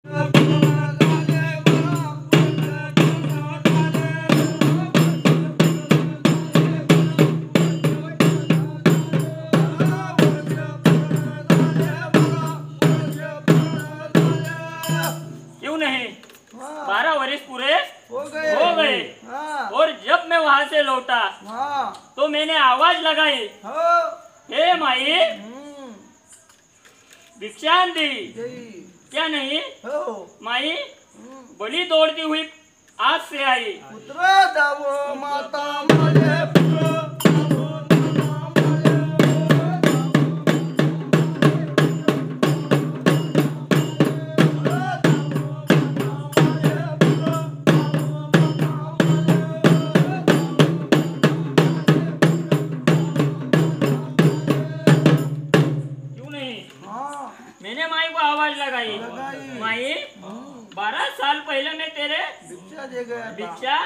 क्यों नहीं? 12 वर्ष पूरे हो हो गए। और जब मैं वहां से लौटा तो मैंने आवाज लगाई, हे माई भिक्षा दी। क्या नहीं माई बड़ी दौड़ती हुई आज से आई। पुत्र दावो माता माझे मैंने माई को आवाज लगाई, माई 12 साल पहले मैं तेरे भिक्षा दे गया भिक्षा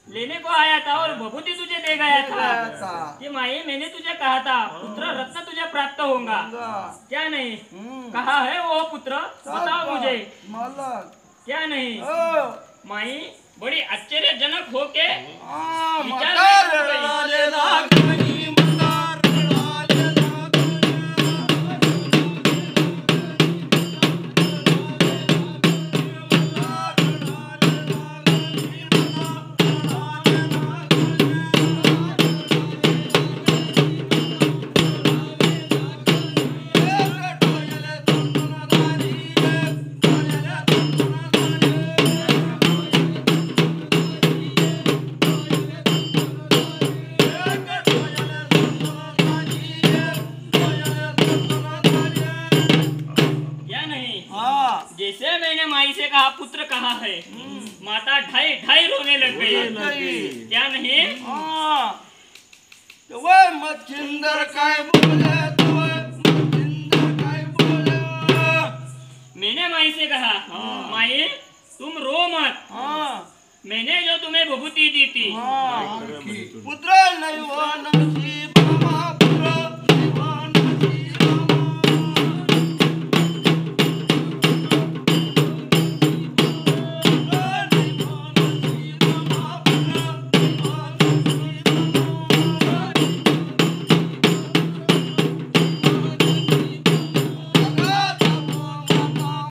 लेने को आया था और भभूति तुझे दे गया था कि माई मैंने तुझे कहा था पुत्र रत्न तुझे प्राप्त होगा। क्या नहीं कहा है वो पुत्र? बताओ मुझे। क्या नहीं माई बड़ी आश्चर्यजनक होके जैसे मैंने माई से कहा पुत्र कहाँ है, माता ढाई ढाई रोने लग गई। क्या नहीं मच्छिंदर काय बोले मैंने माई से कहा माई तुम रो मत, मैंने जो तुम्हें विभूति दी थी पुत्र नहीं हुआ नसीब